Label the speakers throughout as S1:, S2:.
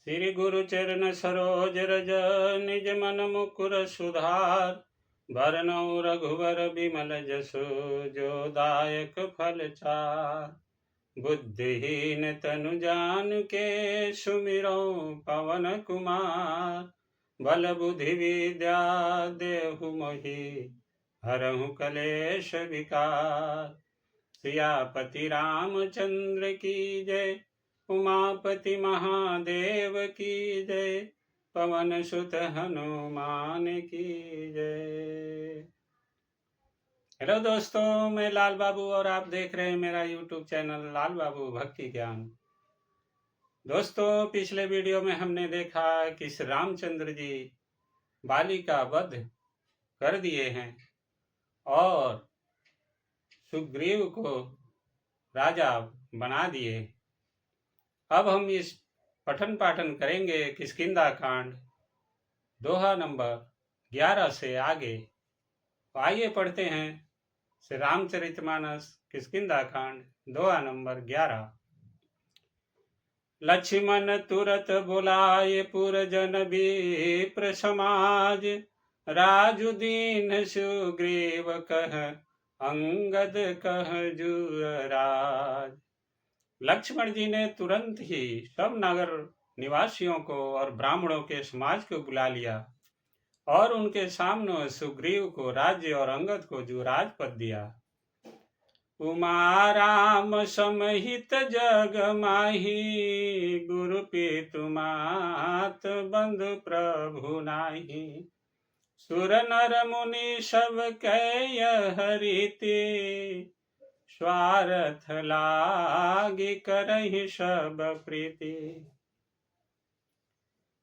S1: श्री गुरु चरण सरोज रज निज मन मुकुर सुधार भरनौ रघुवर बिमल जसु जो दायक फल चार। बुद्धिहीन तनु जानिके सुमिरौ पवन कुमार। बल बुद्धि विद्या देहु मोहि हरहु कलेश विकार। सियापति रामचंद्र की जय, उमापति महादेव की जय, पवन सुत हनुमान की जय। हेलो दोस्तों, मैं लाल बाबू और आप देख रहे हैं मेरा यूट्यूब चैनल लाल बाबू भक्ति ज्ञान। दोस्तों, पिछले वीडियो में हमने देखा कि श्री रामचंद्र जी बाली का वध कर दिए हैं और सुग्रीव को राजा बना दिए। अब हम इस पठन पाठन करेंगे किष्किंधा कांड दोहा नंबर 11 से आगे। तो आइए पढ़ते हैं श्री रामचरितमानस किष्किंधा कांड दोहा नंबर 11। लक्ष्मण तुरत बुलाए पुरजन विप्र समाज, राजु दीन सुग्रीव कह अंगद कह जुराज। लक्ष्मण जी ने तुरंत ही सब नगर निवासियों को और ब्राह्मणों के समाज को बुला लिया और उनके सामने सुग्रीव को राज्य और अंगद को जुराज पद दिया। उमा राम समहित जग माही, गुरु पितु मात बंधु प्रभु नाही। सुर नर मुनि सब कय हरिति, स्वार्थ लागी करहि सब प्रीति।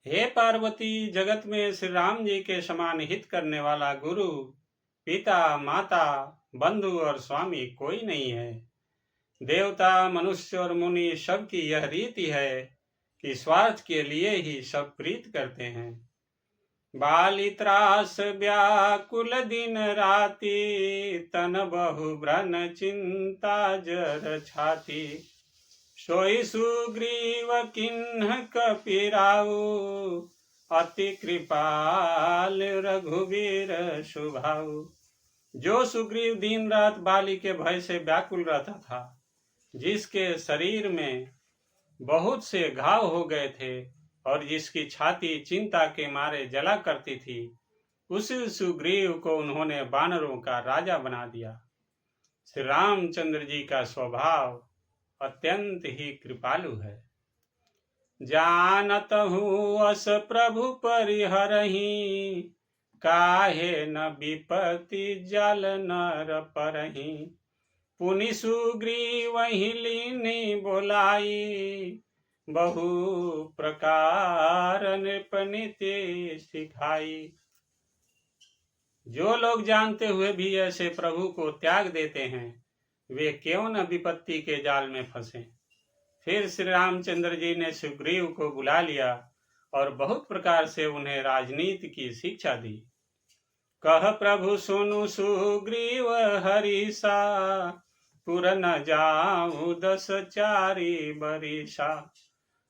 S1: हे पार्वती, जगत में श्री राम जी के समान हित करने वाला गुरु, पिता, माता, बंधु और स्वामी कोई नहीं है। देवता, मनुष्य और मुनि सबकी यह रीति है कि स्वार्थ के लिए ही सब प्रीत करते हैं। बाली त्रास व्याकुल दिन राति, तन बहु व्रण चिंता जर छाती। सोई सुग्रीव किन्ह कपिराऊ, अति कृपाल रघुवीर सुभाऊ। जो सुग्रीव दिन रात बाली के भय से व्याकुल रहता था, जिसके शरीर में बहुत से घाव हो गए थे और जिसकी छाती चिंता के मारे जला करती थी, उसी सुग्रीव को उन्होंने वानरों का राजा बना दिया। श्री रामचंद्र जी का स्वभाव अत्यंत ही कृपालु है। जानत हूँ अस प्रभु परिहरहि, काहे न विपत्ति जल नर परहि। पुनि सुग्रीव लीनी बोलाई, बहु प्रकार नृपनीति सिखाई। जो लोग जानते हुए भी ऐसे प्रभु को त्याग देते हैं, वे क्यों न विपत्ति के जाल में फंसे। फिर श्री रामचंद्र जी ने सुग्रीव को बुला लिया और बहुत प्रकार से उन्हें राजनीति की शिक्षा दी। कह प्रभु सुनु सुग्रीव हरीसा, पुर न जाऊं 10 चारि बरिसा।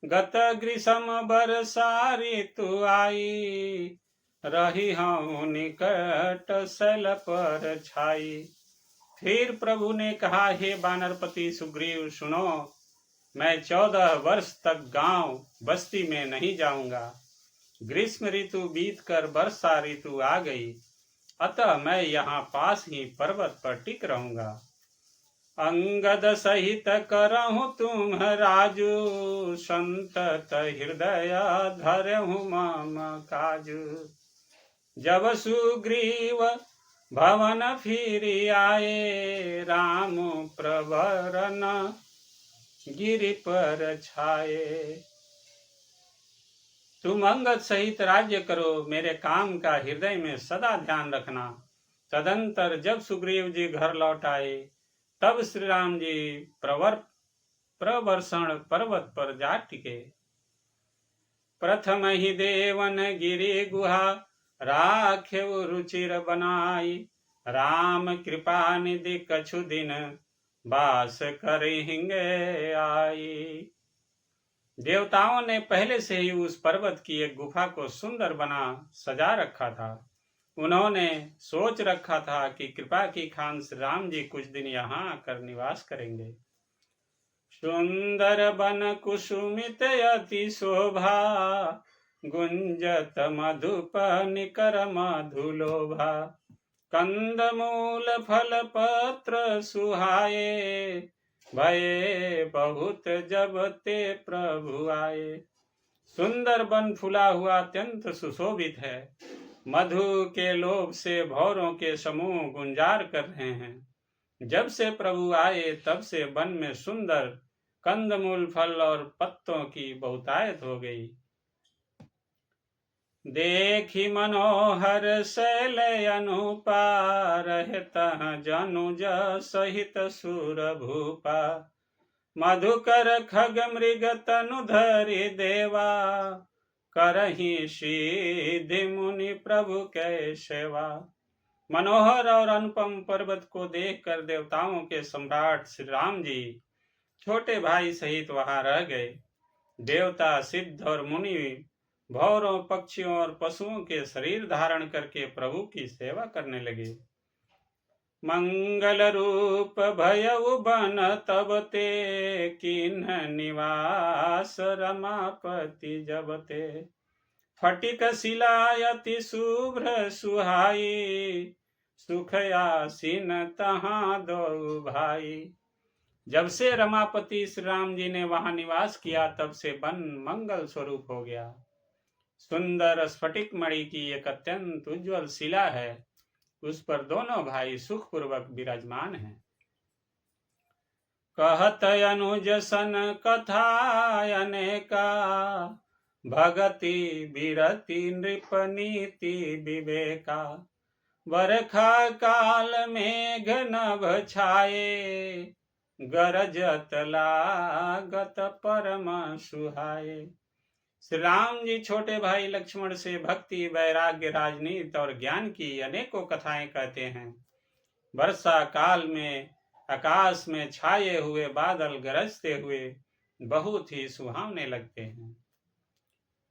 S1: गत ग्रीष्म बरसा ऋतु आई, रही हूँ निकट सल पर छाई। फिर प्रभु ने कहा, हे वानरपति सुग्रीव सुनो, मैं 14 वर्ष तक गांव बस्ती में नहीं जाऊंगा। ग्रीष्म ऋतु बीत कर वर्षा ऋतु आ गई, अतः मैं यहाँ पास ही पर्वत पर टिक रहूंगा। अंगद सहित करहु तुम राजू, संतत हृदय धरहु मम काजू। जब सुग्रीव भवन फिर आए, राम प्रवरन गिरि पर छाए। तुम अंगद सहित राज्य करो, मेरे काम का हृदय में सदा ध्यान रखना। तदंतर जब सुग्रीव जी घर लौट आए, तब श्री राम जी प्रवर्षण पर्वत पर जा टिके। प्रथम ही देवन गिरि गुहा, राख्यउ रुचिर बनाई। राम कृपा निधि कछु दिन, बास कर हिंगे आई। देवताओं ने पहले से ही उस पर्वत की एक गुफा को सुंदर बना सजा रखा था। उन्होंने सोच रखा था कि कृपा की खान श्री राम जी कुछ दिन यहाँ आकर निवास करेंगे। सुंदर बन कुसुमित अति शोभा, गुंजत मधुप निकर मधुलोभा। कंदमूल फल पत्र सुहाए, भये बहुत जब ते प्रभु आए। सुंदर वन फूला हुआ अत्यंत सुशोभित है। मधु के लोभ से भौरों के समूह गुंजार कर रहे हैं। जब से प्रभु आए तब से वन में सुंदर कंदमूल फल और पत्तों की बहुतायत हो गई। देखी मनोहर शैल अनुपा, रहत जनुज सहित सुर भूपा। मधुकर खग मृग तनु धरि देवा, करही सिद्धि मुनि प्रभु कै सेवा। मनोहर और अनुपम पर्वत को देखकर देवताओं के सम्राट श्री राम जी छोटे भाई सहित वहां रह गए। देवता, सिद्ध और मुनि भौरों, पक्षियों और पशुओं के शरीर धारण करके प्रभु की सेवा करने लगे। मंगल रूप भयउ बन तब ते, किन्ह निवास रमापति जब ते। फटिक शिला अति शुभ्र सुहाई, सुख आसीन तहाँ दो भाई। जब से रमापति श्री राम जी ने वहां निवास किया तब से वन मंगल स्वरूप हो गया। सुंदर स्फटिक मणि की एक अत्यंत उज्जवल शिला है, उस पर दोनों भाई सुखपूर्वक विराजमान हैं। कहत अनुज सन कथा अनेका, भगति बिरति नृप नीति विवेका। बरखा काल मेघ नभ छाये, गरजत लागत परम सुहाये। श्री राम जी छोटे भाई लक्ष्मण से भक्ति, वैराग्य, राजनीति और ज्ञान की अनेकों कथाएं कहते हैं। वर्षा काल में आकाश में छाए हुए बादल गरजते हुए बहुत ही सुहावने लगते हैं।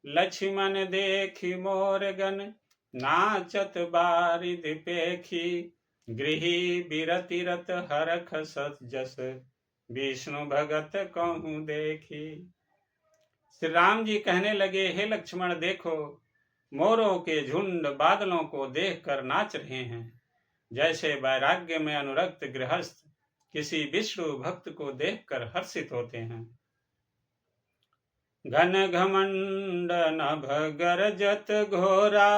S1: लक्ष्मण देखी मोरगन, नाचत बारिद पेखी। गृही बिरति रत हरख सजस, विष्णु भगत कहूँ देखी। श्री राम जी कहने लगे, हे लक्ष्मण देखो, मोरों के झुंड बादलों को देखकर नाच रहे हैं। जैसे वैराग्य में अनुरक्त गृहस्थ किसी विष्णु भक्त को देखकर हर्षित होते हैं। घन घमंड नभ गरजत घोरा,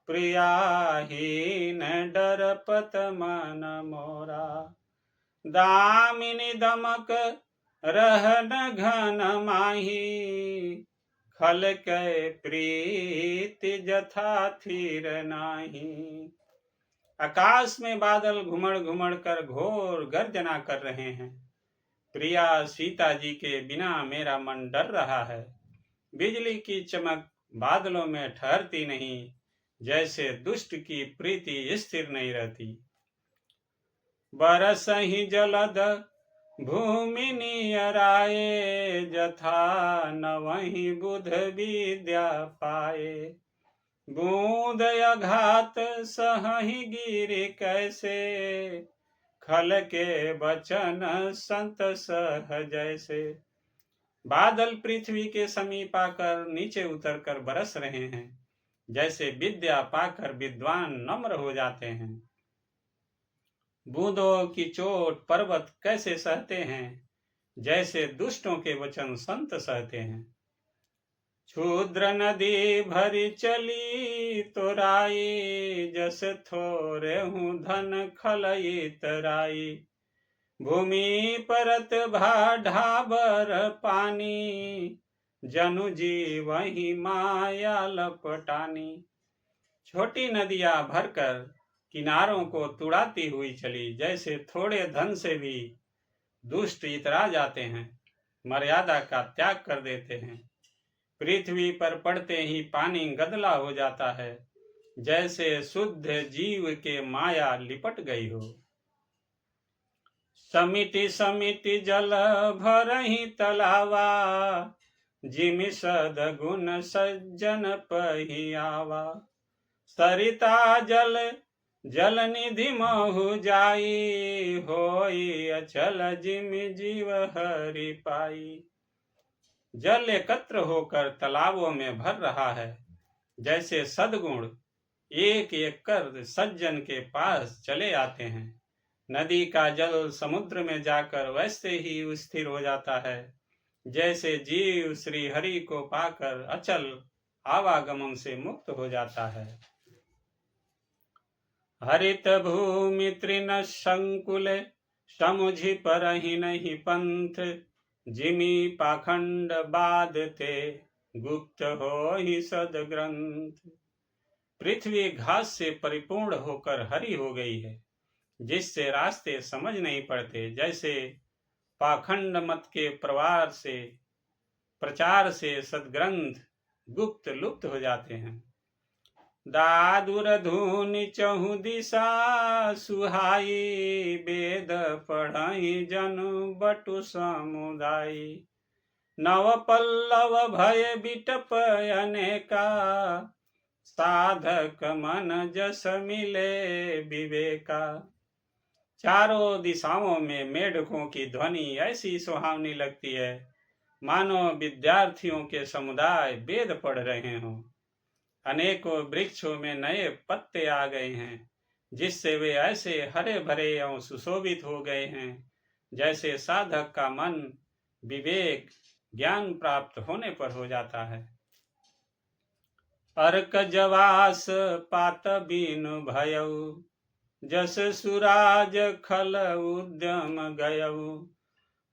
S1: प्रियाहीन डरपत मन मोरा। दामिनी दमक रहन घन माही, खल कै प्रीति जथा थीर नाही। आकाश में बादल घुमड़ घुमड़ कर घोर गर्जना कर रहे हैं। प्रिया सीता जी के बिना मेरा मन डर रहा है। बिजली की चमक बादलों में ठहरती नहीं, जैसे दुष्ट की प्रीति स्थिर नहीं रहती। बरसहि जलद भूमि नियराए, जथा नवहि बुध विद्या पाए। बूंद अघात सहहि गिरि कैसे, खल के बचन संत सह जैसे। बादल पृथ्वी के समीप आकर नीचे उतरकर बरस रहे हैं, जैसे विद्या पाकर विद्वान नम्र हो जाते हैं। बूंदों की चोट पर्वत कैसे सहते हैं, जैसे दुष्टों के वचन संत सहते हैं। क्षुद्र नदी भरी चली तोराई, जस थोरे हूँ धन खलई तराई। भूमि परत भा ढाबर पानी, जनु जी वही माया लपटानी। छोटी नदियां भरकर किनारों को तुड़ाती हुई चली, जैसे थोड़े धन से भी दुष्ट इतरा जाते हैं, मर्यादा का त्याग कर देते हैं। पृथ्वी पर पड़ते ही पानी गदला हो जाता है, जैसे शुद्ध जीव के माया लिपट गई हो। समिति समिति जल भरहि तलावा, जिमि सद्गुण सज्जन पहियावा। सरिता जल जल निधि महु जाई, होई अचल जिमि जीव हरि पाई। जल एकत्र होकर तालाबों में भर रहा है। जैसे सद्गुण एक एक कर सज्जन के पास चले आते हैं। नदी का जल समुद्र में जाकर वैसे ही स्थिर हो जाता है, जैसे जीव श्री हरि को पाकर अचल आवागमन से मुक्त हो जाता है। हरित भूमि तृण संकुल, समुझि परहि नहीं पंथ, जिमि पाखंड बाधते, गुप्त हो ही सदग्रंथ। पृथ्वी घास से परिपूर्ण होकर हरी हो गई है, जिससे रास्ते समझ नहीं पड़ते। जैसे पाखंड मत के प्रचार से सदग्रंथ गुप्त लुप्त हो जाते हैं। दादुर धुनि चहु दिशा सुहाई, वेद पढ़हि जनु बटु समुदायी। नव पल्लव भय बिटप अनेका, साधक मन जस मिले विवेका। चारों दिशाओं में मेढकों की ध्वनि ऐसी सुहावनी लगती है, मानो विद्यार्थियों के समुदाय वेद पढ़ रहे हों। अनेकों वृक्षों में नए पत्ते आ गए हैं, जिससे वे ऐसे हरे भरे एवं सुशोभित हो गए हैं, जैसे साधक का मन विवेक ज्ञान प्राप्त होने पर हो जाता है। अर्क जवास पात बीनु भयउ, जस सुराज खल उद्यम गयउ।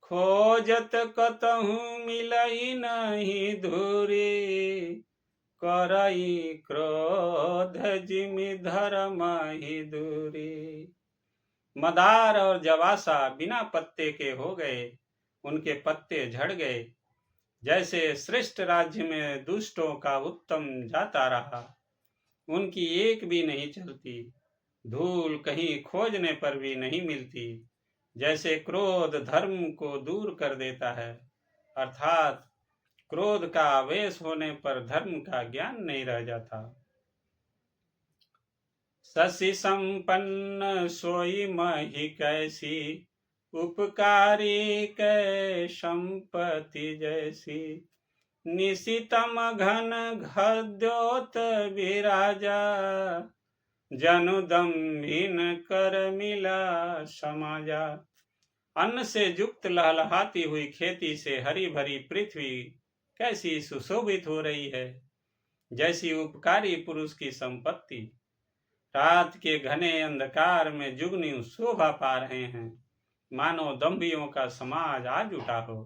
S1: खोजत कतहु मिलई नहीं धुरी, करई क्रोध जिमि धर्म ही दूरी। मदार और जवासा बिना पत्ते के हो गए, उनके पत्ते झड़ गए। जैसे श्रेष्ठ राज्य में दुष्टों का उत्तम जाता रहा, उनकी एक भी नहीं चलती। धूल कहीं खोजने पर भी नहीं मिलती। जैसे क्रोध धर्म को दूर कर देता है, अर्थात क्रोध का आवेश होने पर धर्म का ज्ञान नहीं रह जाता। शशि संपन्न सोई मही कैसी, उपकारी कै संपत्ति जैसी। निशितम घन घद्योत विराजा, जनु दम्भिन कर मिला समाजा। अन्न से युक्त लहलहाती हुई खेती से हरी भरी पृथ्वी कैसी सुशोभित हो रही है, जैसी उपकारी पुरुष की संपत्ति। रात के घने अंधकार में जुगनी शोभा पा रहे हैं, मानो दंभियों का समाज आज उठा हो।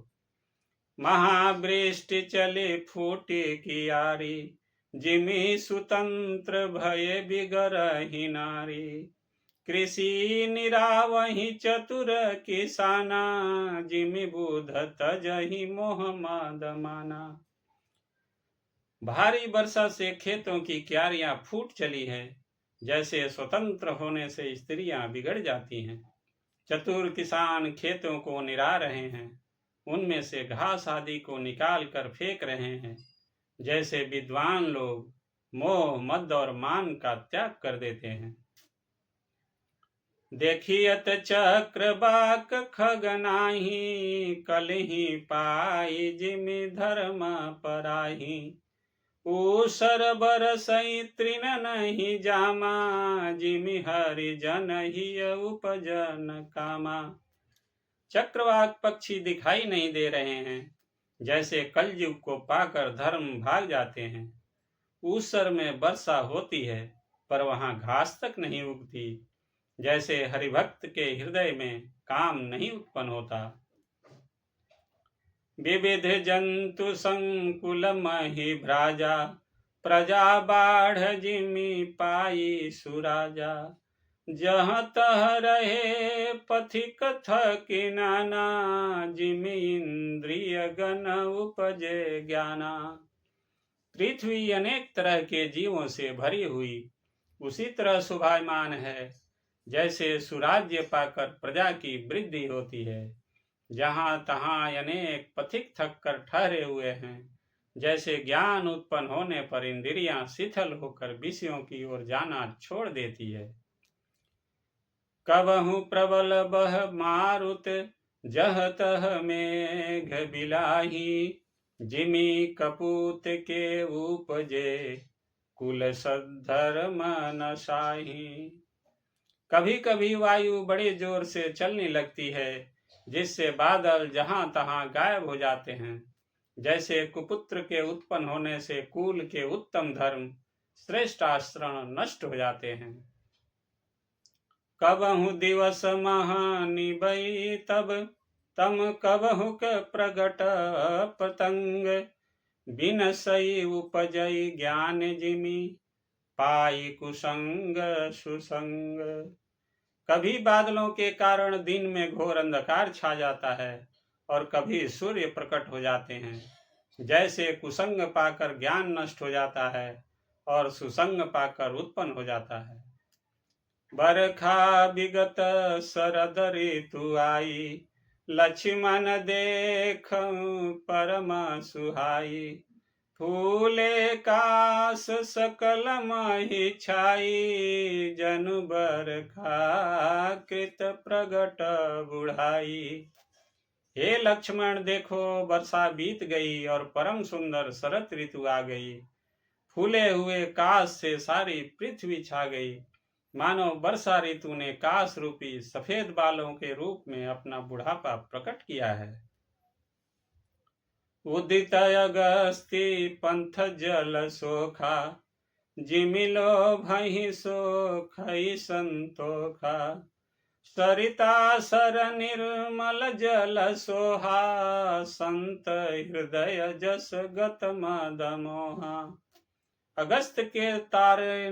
S1: महावृष्टि चले फूटे की यारी, जिमि सुतंत्र भय बिगरहि नारी। कृषि निरावहि चतुर किसाना, जिमि बुध तजहि मोह मद माना। भारी वर्षा से खेतों की क्यारियां फूट चली है, जैसे स्वतंत्र होने से स्त्रियां बिगड़ जाती हैं। चतुर किसान खेतों को निरा रहे हैं, उनमें से घास आदि को निकाल कर फेंक रहे हैं। जैसे विद्वान लोग मोह मद और मान का त्याग कर देते हैं। देखियत चक्र बाक खगनाही, कलही पाई जिमि धर्म पराही। ऊसर बरसई तृण नहीं जामा, जिमि हरि जन ही उपजन कामा। चक्रवाक पक्षी दिखाई नहीं दे रहे हैं, जैसे कलयुग को पाकर धर्म भाग जाते हैं। ऊसर में वर्षा होती है, पर वहां घास तक नहीं उगती। जैसे हरिभक्त के हृदय में काम नहीं उत्पन्न होता। विविध जंतु संकुल मही भ्राजा, प्रजा बाढ़ जिमि पाई सुराजा। जहाँ तह रहे पथिक थकी नाना, जिमि इंद्रिय गण उपजे ज्ञाना। पृथ्वी अनेक तरह के जीवों से भरी हुई उसी तरह शोभायमान है, जैसे सुराज्य पाकर प्रजा की वृद्धि होती है। जहाँ तहाँ अनेक पथिक थक कर ठहरे हुए हैं। जैसे ज्ञान उत्पन्न होने पर इंद्रियां शिथिल होकर विषयों की ओर जाना छोड़ देती है। कबहु प्रबल बह मारुत, जह तह मेघ बिलाही, जिमी कपूत के उपजे, कुल सद्धर्म नशाही। कभी कभी वायु बड़े जोर से चलने लगती है, जिससे बादल जहां तहां गायब हो जाते हैं। जैसे कुपुत्र के उत्पन्न होने से कुल के उत्तम धर्म, श्रेष्ठ आचरण नष्ट हो जाते हैं। कबहु दिवस महानिबई तब, तम कबहु क प्रगट पतंग, बिनसई उपजई ज्ञान जिमी, पाई कुसंग सुसंग। कभी बादलों के कारण दिन में घोर अंधकार छा जाता है और कभी सूर्य प्रकट हो जाते हैं। जैसे कुसंग पाकर ज्ञान नष्ट हो जाता है और सुसंग पाकर उत्पन्न हो जाता है। बरखा विगत शरद ऋतु आई, लक्ष्मण देख परम सुहाई, फूले कास सकल मही छाई, जनु बरखा कृत प्रगट बुढ़ाई। हे लक्ष्मण, देखो वर्षा बीत गई और परम सुंदर शरत ऋतु आ गई। फूले हुए कास से सारी पृथ्वी छा गई, मानो वर्षा ऋतु ने कास रूपी सफेद बालों के रूप में अपना बुढ़ापा प्रकट किया है। उदित अगस्ती पंथ जल सोखा, जिमिलो भही सोखई संतोखा, सरिता सर निर्मल जल सोहा, संत हृदय जस गत मद मोहा। अगस्त के तारे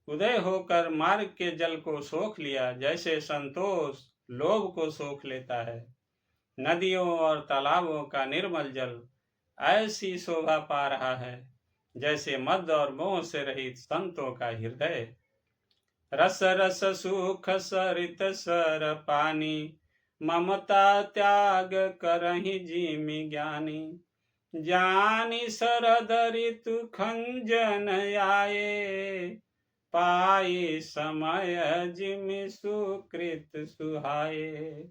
S1: उदय होकर मार्ग के जल को सोख लिया, जैसे संतोष लोभ को सोख लेता है। नदियों और तालाबों का निर्मल जल ऐसी शोभा पा रहा है, जैसे मद और मोह से रहित संतों का हृदय। रस रस सुख सरित सर पानी, ममता त्याग करहि जिमि ज्ञानी, जानी शरद ऋतु खंजन आए, पाई समय जिमि सुकृत सुहाए।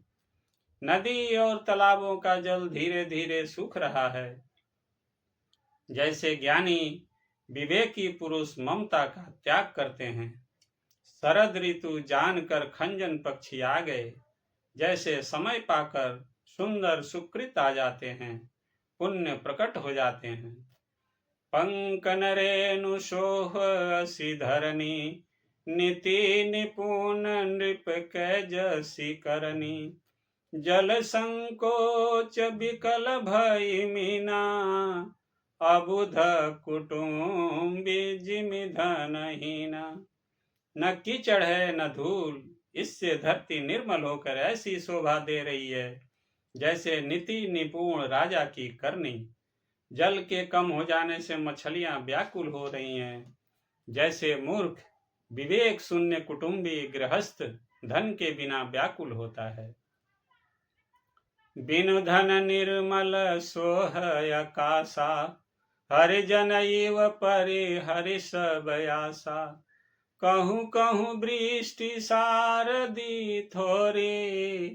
S1: नदी और तालाबों का जल धीरे धीरे सूख रहा है, जैसे ज्ञानी विवेकी पुरुष ममता का त्याग करते हैं। शरद ऋतु जानकर खंजन पक्षी आ गए, जैसे समय पाकर सुंदर सुकृत आ जाते हैं, पुण्य प्रकट हो जाते हैं। पंकन रेणु सोह असी धरनी, नीति निपुण नृप कै जसी करनी, जल संकोच विकल भई मीना, अबुध कुटुम्बी जिमि धनहीना। न कीचड़ है न धूल, इससे धरती निर्मल होकर ऐसी शोभा दे रही है, जैसे नीति निपुण राजा की करनी। जल के कम हो जाने से मछलियां व्याकुल हो रही हैं, जैसे मूर्ख विवेक शून्य कुटुंबी गृहस्थ धन के बिना व्याकुल होता है। बिनु धन निर्मल सोह आकाशा, हरिजन इव परि हरिष बयासा, कहूँ कहूँ वृष्टि सारदी थोरी,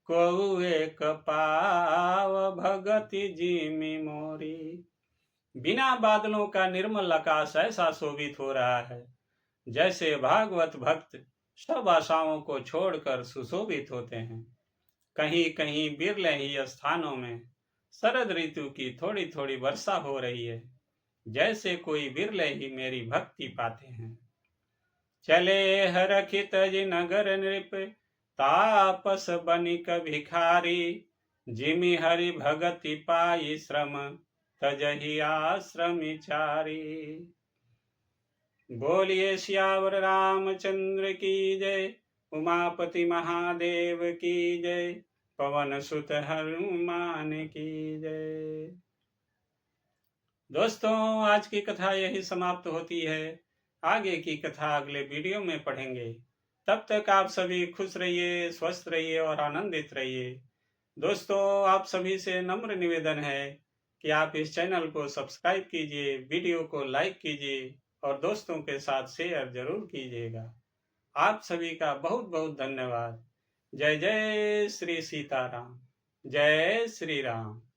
S1: कहू एक पाव भगति जिमि मोरी। बिना बादलों का निर्मल आकाश ऐसा शोभित हो रहा है, जैसे भागवत भक्त सब आशाओं को छोड़कर सुशोभित होते हैं। कहीं कहीं बिरले ही स्थानों में शरद ऋतु की थोड़ी थोड़ी वर्षा हो रही है, जैसे कोई बिरले ही मेरी भक्ति पाते हैं। चले हरखित नगर नृप, तापस बनिक भिखारी, जिमि हरि भगति पाई श्रम, तजहि आश्रमिचारी। बोलिए सियावर रामचंद्र की जय, उमापति महादेव की जय, पवन सुत हनुमान की जय। दोस्तों, आज की कथा यही समाप्त होती है। आगे की कथा अगले वीडियो में पढ़ेंगे। तब तक आप सभी खुश रहिए, स्वस्थ रहिए और आनंदित रहिए। दोस्तों, आप सभी से नम्र निवेदन है कि आप इस चैनल को सब्सक्राइब कीजिए, वीडियो को लाइक कीजिए और दोस्तों के साथ शेयर जरूर कीजिएगा। आप सभी का बहुत बहुत धन्यवाद। जय जय श्री सीताराम। जय श्री राम।